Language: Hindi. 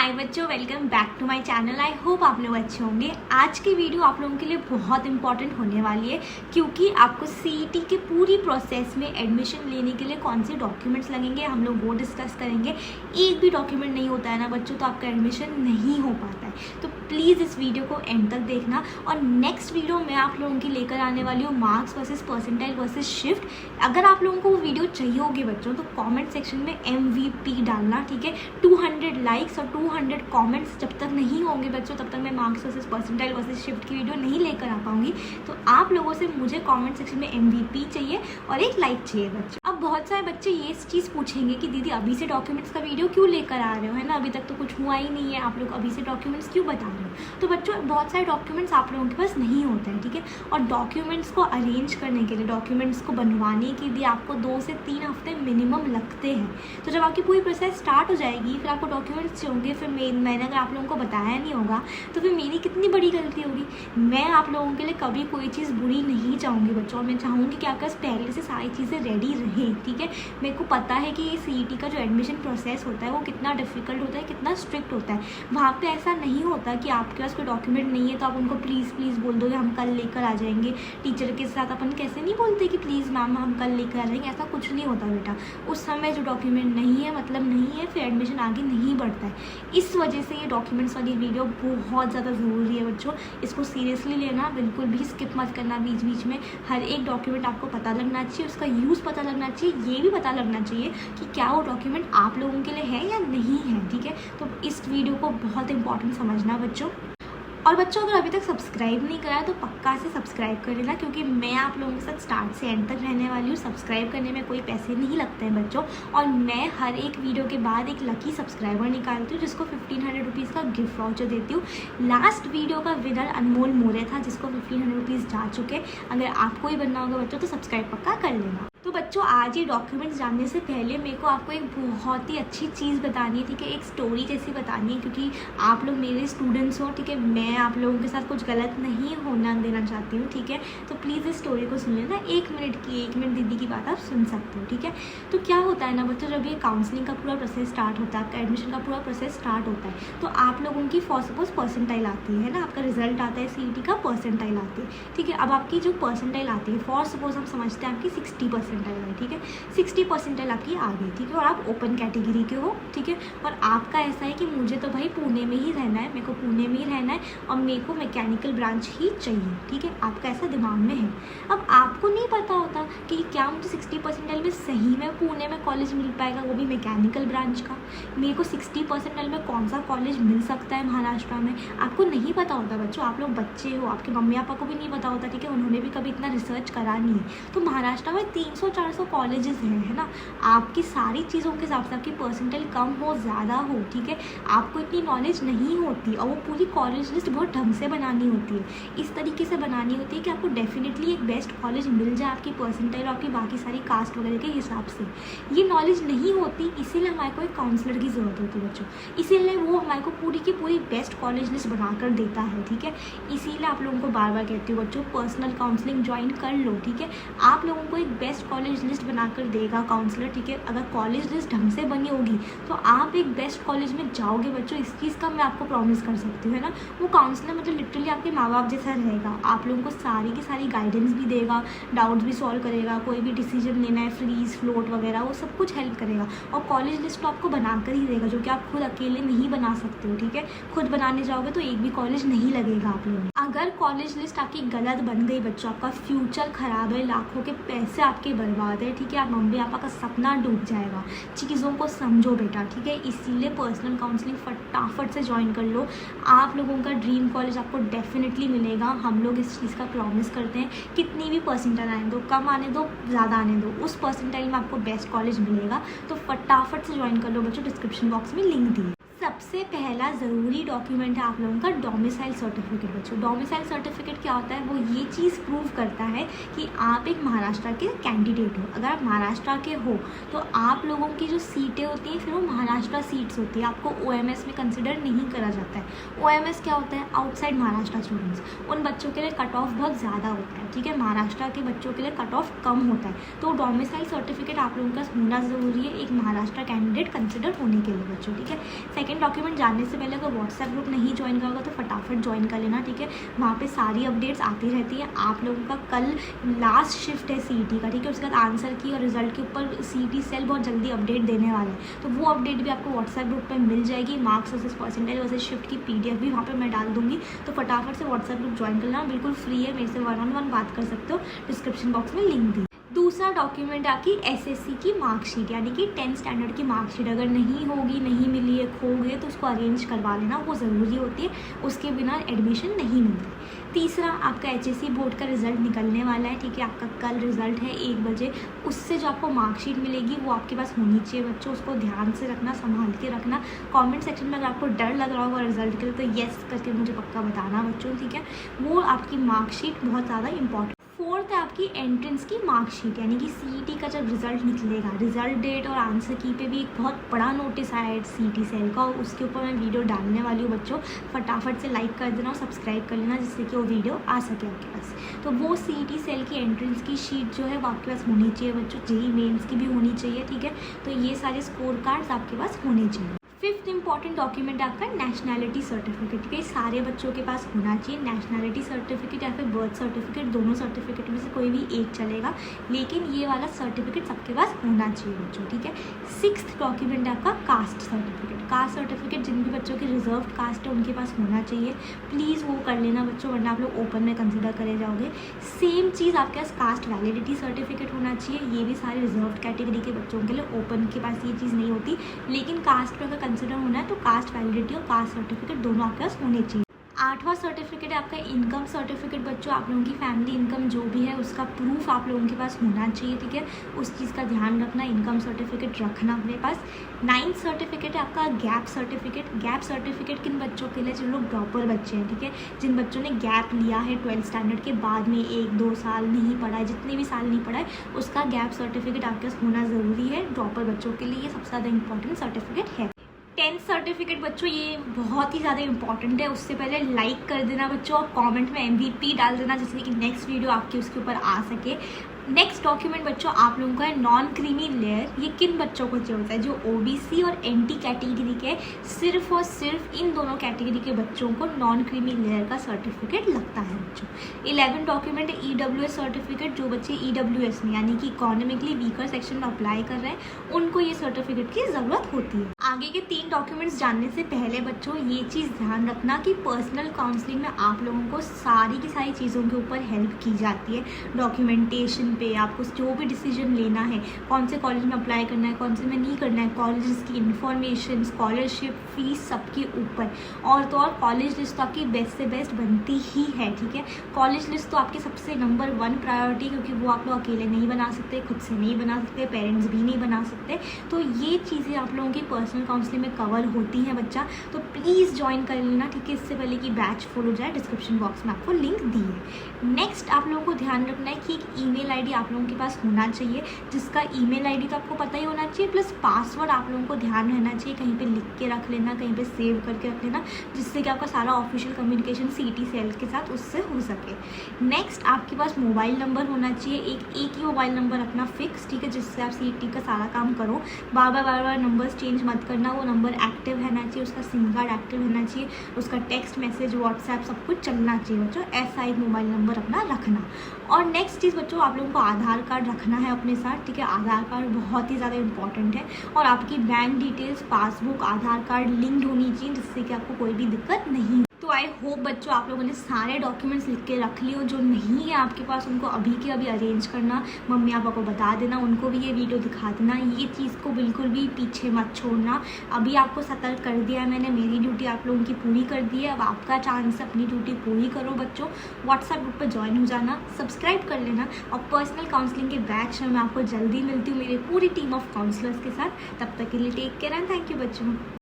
हाय बच्चों, welcome back to my channel. I hope आप लोग अच्छे होंगे। आज की वीडियो आप लोगों के लिए बहुत इंपॉर्टेंट होने वाली है क्योंकि आपको सीईटी के पूरी प्रोसेस में एडमिशन लेने के लिए कौन से डॉक्यूमेंट्स लगेंगे हम लोग वो डिस्कस करेंगे। एक भी डॉक्यूमेंट नहीं होता है ना बच्चों तो आपका एडमिशन नहीं हो पाता है, तो प्लीज़ इस वीडियो को एंड तक देखना। और नेक्स्ट वीडियो मैं आप लोगों की लेकर आने वाली हूँ marks versus percentile versus shift. अगर आप लोगों को वो वीडियो चाहिए होगी बच्चों तो कॉमेंट सेक्शन में MVP डालना, ठीक है। 200 लाइक्स और 200 कमेंट्स जब तक नहीं होंगे बच्चों तब तक मैं marks versus percentile versus shift की वीडियो नहीं लेकर आ पाऊंगी। तो आप लोगों से मुझे कमेंट सेक्शन में MVP चाहिए और एक लाइक चाहिए बच्चों। अब बहुत सारे बच्चे ये चीज़ पूछेंगे कि दीदी अभी से डॉक्यूमेंट्स का वीडियो क्यों लेकर आ रहे हो, है ना, अभी तक तो कुछ हुआ ही नहीं है, आप लोग अभी से डॉक्यूमेंट्स क्यों बता रहे हो। तो बच्चों बहुत सारे डॉक्यूमेंट्स आप लोगों के पास नहीं होते हैं, ठीक है। और डॉक्यूमेंट्स को अरेंज करने के लिए, डॉक्यूमेंट्स को बनवाने के लिए आपको 2 से 3 हफ्ते मिनिमम लगते हैं। तो जब आपकी पूरी प्रोसेस स्टार्ट हो जाएगी फिर आपको डॉक्यूमेंट्स चाहिए, फिर मैंने अगर आप लोगों को बताया नहीं होगा तो फिर मेरी कितनी बड़ी गलती होगी। मैं आप लोगों के लिए कभी कोई चीज़ बुरी नहीं चाहूँगी बच्चों, मैं चाहूँगी कि आपके पास पहले से सारी चीज़ें रेडी रहें, ठीक है। मेरे को पता है कि ये सीईटी का जो एडमिशन प्रोसेस होता है वो कितना डिफिकल्ट होता है, कितना स्ट्रिक्ट होता है। वहाँ पे ऐसा नहीं होता कि आपके पास कोई डॉक्यूमेंट नहीं है तो आप उनको प्लीज़ बोल दो कि हम कल लेकर आ जाएंगे। टीचर के साथ अपन कैसे नहीं बोलते कि प्लीज़ मैम हम कल लेकर आ जाएंगे, ऐसा कुछ नहीं होता बेटा। उस समय जो डॉक्यूमेंट नहीं है मतलब नहीं है, फिर एडमिशन आगे नहीं बढ़ता है। इस वजह से ये डॉक्यूमेंट्स वाली वीडियो बहुत ज़्यादा ज़रूरी है बच्चों, इसको सीरियसली लेना, बिल्कुल भी स्किप मत करना। बीच बीच में हर एक डॉक्यूमेंट आपको पता लगना चाहिए, उसका यूज़ पता लगना चाहिए, ये भी पता लगना चाहिए कि क्या वो डॉक्यूमेंट आप लोगों के लिए है या नहीं है, ठीक है। तो इस वीडियो को बहुत इंपॉर्टेंट समझना बच्चों। और बच्चों अगर अभी तक सब्सक्राइब नहीं करा तो पक्का से सब्सक्राइब कर लेना क्योंकि मैं आप लोगों के साथ स्टार्ट से एंड तक रहने वाली हूँ। सब्सक्राइब करने में कोई पैसे नहीं लगते हैं बच्चों, और मैं हर एक वीडियो के बाद एक लकी सब्सक्राइबर निकालती हूँ जिसको 1500 रुपीज़ का गिफ्ट वाउचर देती हूँ। लास्ट वीडियो का विनर अनमोल मोरे था जिसको 1500 रुपीज़ जा चुके। अगर आपको ही बनना होगा बच्चों तो सब्सक्राइब पक्का कर लेना। तो बच्चों आज ये डॉक्यूमेंट्स जानने से पहले मेरे को आपको एक बहुत ही अच्छी चीज़ बतानी है, ठीक है, एक स्टोरी जैसी बतानी है क्योंकि आप लोग मेरे स्टूडेंट्स हो, ठीक है। मैं आप लोगों के साथ कुछ गलत नहीं होना देना चाहती हूँ, ठीक है। तो प्लीज़ इस स्टोरी को सुन लेना। 1 मिनट दीदी की बात आप सुन सकते हो, ठीक है। तो क्या होता है ना बच्चों, जब ये काउंसलिंग का पूरा प्रोसेस स्टार्ट होता है, आपका एडमिशन का पूरा प्रोसेस स्टार्ट होता है तो आप लोगों की फॉर सपोज परसेंटाइल आती है ना, आपका रिजल्ट आता है सीईटी का, परसेंटाइल आती है, ठीक है। अब आपकी जो परसेंटाइल आती है फॉर सपोज हम समझते हैं आपकी 60 परसेंटाइल है, ठीक है। 60 परसेंटाइल आपकी आ गई, ठीक है, और आप ओपन कैटेगरी के हो, ठीक है। और आपका ऐसा है कि मुझे तो भाई पुणे में ही रहना है, मेरे को पुणे में ही रहना है और मेरे को मैकेनिकल ब्रांच ही चाहिए, ठीक है। आपका ऐसा दिमाग में है। अब आपको नहीं पता होता कि क्या मुझे 60 परसेंटाइल में सही में पुणे में कॉलेज मिल पाएगा, वो भी मैकेनिकल ब्रांच का। मेरे को 60 परसेंटाइल में कौन सा कॉलेज मिल सकता है महाराष्ट्र में, आपको नहीं पता होता बच्चों। आप लोग बच्चे हो, आपके मम्मी पापा को भी नहीं पता होता, ठीक है, उन्होंने भी कभी इतना रिसर्च करा नहीं है। तो महाराष्ट्र में 300-400 कॉलेजेस हैं, है ना। आपकी सारी चीज़ों के हिसाब से आपकी परसेंटाइल कम हो ज़्यादा हो, ठीक है, आपको इतनी नॉलेज नहीं होती और वो पूरी कॉलेज लिस्ट बहुत ढंग से बनानी होती है, इस तरीके से बनानी होती है कि आपको डेफिनेटली एक बेस्ट कॉलेज मिल जाए आपकी परसेंटाइल और आपकी बाकी सारी कास्ट वगैरह के हिसाब से। ये नॉलेज नहीं होती, इसीलिए हमारे को एक काउंसलर की ज़रूरत होती है बच्चों, इसीलिए वो हमारे को पूरी की पूरी बेस्ट कॉलेज लिस्ट बनाकर देता है, ठीक है। इसीलिए आप लोगों को बार बार कहती हूँ बच्चों पर्सनल काउंसलिंग ज्वाइन कर लो, ठीक है। आप लोगों को एक बेस्ट कॉलेज लिस्ट बनाकर देगा काउंसलर, ठीक है। अगर कॉलेज लिस्ट ढंग से बनी होगी तो आप एक बेस्ट कॉलेज में जाओगे बच्चों, इस चीज़ का मैं आपको प्रॉमिस कर सकती हूँ, है ना। वो काउंसलर मतलब लिटरली आपके माँ बाप जैसा रहेगा, आप लोगों को सारी की सारी गाइडेंस भी देगा, डाउट्स भी सॉल्व करेगा, कोई भी डिसीजन लेना है फ्रीज फ्लोट वगैरह वो सब कुछ हेल्प करेगा। और कॉलेज लिस्ट तो आपको बनाकर ही देगा जो कि आप खुद अकेले नहीं बना सकते हो, ठीक है। खुद बनाने जाओगे तो एक भी कॉलेज नहीं लगेगा आप लोगों को। अगर कॉलेज लिस्ट आपकी गलत बन गई बच्चों, आपका फ्यूचर खराब है, लाखों के पैसे आपके बर्बाद है, ठीक है, आप मम्मी पापा का सपना डूब जाएगा। चीज़ों को समझो बेटा, ठीक है। इसीलिए पर्सनल काउंसलिंग फटाफट से ज्वाइन कर लो, आप लोगों का ड्रीम कॉलेज आपको डेफिनेटली मिलेगा। हम लोग इस चीज़ का प्रॉमिस करते हैं, कितनी भी परसेंटाइल आने दो, कम आने दो, ज़्यादा आने दो, उस परसेंटाइल में आपको बेस्ट कॉलेज मिलेगा। तो फटाफट से ज्वाइन कर लो बच्चों, डिस्क्रिप्शन बॉक्स में लिंक दी। सबसे पहला ज़रूरी डॉक्यूमेंट है आप लोगों का डोमिसाइल सर्टिफिकेट बच्चों। डोमिसाइल सर्टिफिकेट क्या होता है, वो ये चीज़ प्रूव करता है कि आप एक महाराष्ट्र के कैंडिडेट हो। अगर आप महाराष्ट्र के हो तो आप लोगों की जो सीटें होती हैं फिर वो महाराष्ट्र सीट्स होती है, आपको OMS में कंसिडर नहीं करा जाता है। OMS क्या होता है, आउटसाइड महाराष्ट्र स्टूडेंट्स, उन बच्चों के लिए कट ऑफ बहुत ज़्यादा होता है, ठीक है। महाराष्ट्र के बच्चों के लिए कट ऑफ कम होता है, तो डोमिसाइल सर्टिफिकेट आप लोगों का होना ज़रूरी है एक महाराष्ट्र कैंडिडेट कंसिडर होने के लिए बच्चों, ठीक है। सेकेंड डॉक्यूमेंट जानने से पहले अगर व्हाट्सएप ग्रुप नहीं ज्वाइन करोगे तो फटाफट ज्वाइन कर लेना, ठीक है। वहाँ पे सारी अपडेट्स आती रहती है। आप लोगों का कल लास्ट शिफ्ट है सीईटी का, ठीक है। उसके बाद आंसर की और रिजल्ट के ऊपर सीईटी सेल बहुत जल्दी अपडेट देने वाला है, तो वो अपडेट भी आपको व्हाट्सएप ग्रुप पर मिल जाएगी। Marks versus percentage versus shift की PDF भी वहाँ पर मैं डाल दूँगी, तो फटाफट से व्हाट्सएप ग्रुप ज्वाइन कर लेना, बिल्कुल फ्री है। मेरे से 1-on-1 बात कर सकते हो, डिस्क्रिप्शन बॉक्स में लिंक दी। दूसरा डॉक्यूमेंट आपकी SSC की मार्कशीट, यानी कि 10th स्टैंडर्ड की मार्कशीट अगर नहीं होगी, नहीं मिली है, खो गई, तो उसको अरेंज करवा लेना, वो ज़रूरी होती है, उसके बिना एडमिशन नहीं मिलती। तीसरा आपका HSC बोर्ड का रिज़ल्ट निकलने वाला है, ठीक है। आपका कल रिज़ल्ट है 1 बजे, उससे जो आपको मार्कशीट मिलेगी वो आपके पास होनी चाहिए बच्चों। उसको ध्यान से रखना, संभाल के रखना। कमेंट सेक्शन में अगर आपको डर लग रहा होगा रिजल्ट के लिए तो येस करके मुझे पक्का बताना बच्चों, ठीक है। वो आपकी मार्कशीट बहुत ज़्यादा इंपॉर्टेंट। फोर्थ है आपकी एंट्रेंस की मार्कशीट, यानी कि सीईटी का जब रिजल्ट निकलेगा, रिजल्ट डेट और आंसर की पे भी एक बहुत बड़ा नोटिस आया है सीईटी सेल का, उसके ऊपर मैं वीडियो डालने वाली हूँ बच्चों। फटाफट से लाइक कर देना और सब्सक्राइब कर लेना, जिससे कि वो वीडियो आ सके आपके पास। तो वो सीईटी सेल की एंट्रेंस की शीट जो है वो आपके पास होनी चाहिए बच्चों। जेईई मेंस की भी होनी चाहिए, ठीक है। तो ये सारे स्कोर कार्ड्स आपके पास होने चाहिए। फिफ्थ इंपॉर्टेंट डॉक्यूमेंट आपका नेशनैलिटी सर्टिफिकेट, ठीक है। सारे बच्चों के पास होना चाहिए नेशनैलिटी सर्टिफिकेट या फिर बर्थ सर्टिफिकेट, दोनों सर्टिफिकेट में से कोई भी एक चलेगा, लेकिन ये वाला सर्टिफिकेट सबके पास होना चाहिए बच्चों, ठीक है। सिक्स्थ डॉक्यूमेंट आपका कास्ट सर्टिफिकेट। कास्ट सर्टिफिकेट जिन भी बच्चों की रिजर्व कास्ट है उनके पास होना चाहिए, प्लीज़ वो कर लेना बच्चों, वरना आप लोग ओपन में कंसिडर करे जाओगे। सेम चीज़ आपके पास कास्ट वैलिडिटी सर्टिफिकेट होना चाहिए, ये भी सारे रिजर्व कैटेगरी के बच्चों के लिए। ओपन के पास ये चीज़ नहीं होती, लेकिन कास्ट पर कंसिडर होना है तो कास्ट वैलिडिटी और कास्ट सर्टिफिकेट दोनों आपके पास होने चाहिए। आठवां सर्टिफिकेट है आपका इनकम सर्टिफिकेट बच्चों। आप लोगों की फैमिली इनकम जो भी है उसका प्रूफ आप लोगों के पास होना चाहिए, ठीक है। उस चीज़ का ध्यान रखना, इनकम सर्टिफिकेट रखना अपने पास। 9th सर्टिफिकेट है आपका गैप सर्टिफिकेट। गैप सर्टिफिकेट किन बच्चों के लिए, जो लोग ड्रॉपर बच्चे हैं, ठीक है। जिन बच्चों ने गैप लिया है 12th स्टैंडर्ड के बाद में 1-2 साल नहीं पढ़ा है, जितने भी साल नहीं पढ़ा है, उसका गैप सर्टिफिकेट आपके पास होना ज़रूरी है। ड्रॉपर बच्चों के लिए ये सबसे ज़्यादा इंपॉर्टेंट सर्टिफिकेट है। 10th सर्टिफिकेट बच्चों ये बहुत ही ज़्यादा इंपॉर्टेंट है। उससे पहले लाइक कर देना बच्चों और कमेंट में MVP डाल देना, जिससे कि नेक्स्ट वीडियो आपकी उसके ऊपर आ सके। नेक्स्ट डॉक्यूमेंट बच्चों आप लोगों का है नॉन क्रीमी लेयर। ये किन बच्चों को चाहिए होता है, जो OBC और NT कैटेगरी के, सिर्फ और सिर्फ इन दोनों कैटेगरी के बच्चों को नॉन क्रीमी लेयर का सर्टिफिकेट लगता है बच्चों। 11 डॉक्यूमेंट है EWS सर्टिफिकेट। जो बच्चे EWS में यानी कि इकोनॉमिकली वीकर सेक्शन में अप्लाई कर रहे हैं उनको ये सर्टिफिकेट की ज़रूरत होती है। आगे के 3 डॉक्यूमेंट्स जानने से पहले बच्चों ये चीज़ ध्यान रखना कि पर्सनल काउंसलिंग में आप लोगों को सारी की सारी चीज़ों के ऊपर हेल्प की जाती है। डॉक्यूमेंटेशन पे आपको जो भी डिसीजन लेना है, कौन से कॉलेज में अप्लाई करना है, कौन से में नहीं करना है, कॉलेजेस की इन्फॉर्मेशन, स्कॉलरशिप, फीस, सबके ऊपर। और तो और कॉलेज लिस्ट तो आपकी बेस्ट से बेस्ट बनती ही है, ठीक है। कॉलेज लिस्ट तो आपकी सबसे नंबर 1 प्रायोरिटी, क्योंकि वो आप लोग अकेले नहीं बना सकते, खुद से नहीं बना सकते, पेरेंट्स भी नहीं बना सकते। तो ये चीज़ें आप लोगों की पर्सनल काउंसलिंग में कवर होती हैं बच्चा, तो प्लीज़ ज्वाइन कर लेना, ठीक है। इससे पहले कि बैच फुल हो जाए, डिस्क्रिप्शन बॉक्स में आपको लिंक दी है। नेक्स्ट आप लोगों को ध्यान रखना है कि एक ईमेल आईडी आप लोगों के पास होना चाहिए, जिसका ईमेल आईडी तो आपको पता ही होना चाहिए, प्लस पासवर्ड आप लोगों को ध्यान रहना चाहिए, कहीं पे लिख के रख लेना, कहीं पे सेव करके रख लेना, जिससे कि आपका सारा ऑफिशियल कम्युनिकेशन सीईटी सेल के साथ उससे हो सके। नेक्स्ट आपके पास मोबाइल नंबर होना चाहिए, एक ही मोबाइल नंबर रखना फिक्स, ठीक है, जिससे आप सीईटी का सारा काम करो। बार बार नंबर्स चेंज मत करना, वो नंबर एक्टिव रहना चाहिए, उसका सिम कार्ड एक्टिव रहना चाहिए, उसका टेक्स्ट मैसेज, व्हाट्सएप सब कुछ चलना चाहिए बच्चों। ऐसा एक मोबाइल नंबर अपना रखना। और नेक्स्ट चीज़ बच्चों आप लोगों को आधार कार्ड रखना है अपने साथ, ठीक है। आधार कार्ड बहुत ही ज़्यादा इंपॉर्टेंट है, और आपकी बैंक डिटेल्स, पासबुक, आधार कार्ड लिंक्ड होनी चाहिए, जिससे कि आपको कोई भी दिक्कत नहीं। तो आई होप बच्चों आप लोगों ने सारे डॉक्यूमेंट्स लिख के रख लिए हो। जो नहीं है आपके पास उनको अभी के अभी अरेंज करना, मम्मी पापा को बता देना, उनको भी ये वीडियो दिखा देना। ये चीज़ को बिल्कुल भी पीछे मत छोड़ना। अभी आपको सतर्क कर दिया है मैंने, मेरी ड्यूटी आप लोगों की पूरी कर दी है। अब आपका चांस है अपनी ड्यूटी पूरी करो बच्चों। व्हाट्सएप ग्रुप पर ज्वाइन हो जाना, सब्सक्राइब कर लेना, और पर्सनल काउंसलिंग के बैच में मैं आपको जल्दी मिलती हूँ मेरी पूरी टीम ऑफ काउंसलर्स के साथ। तब तक के लिए take care and thank you बच्चों।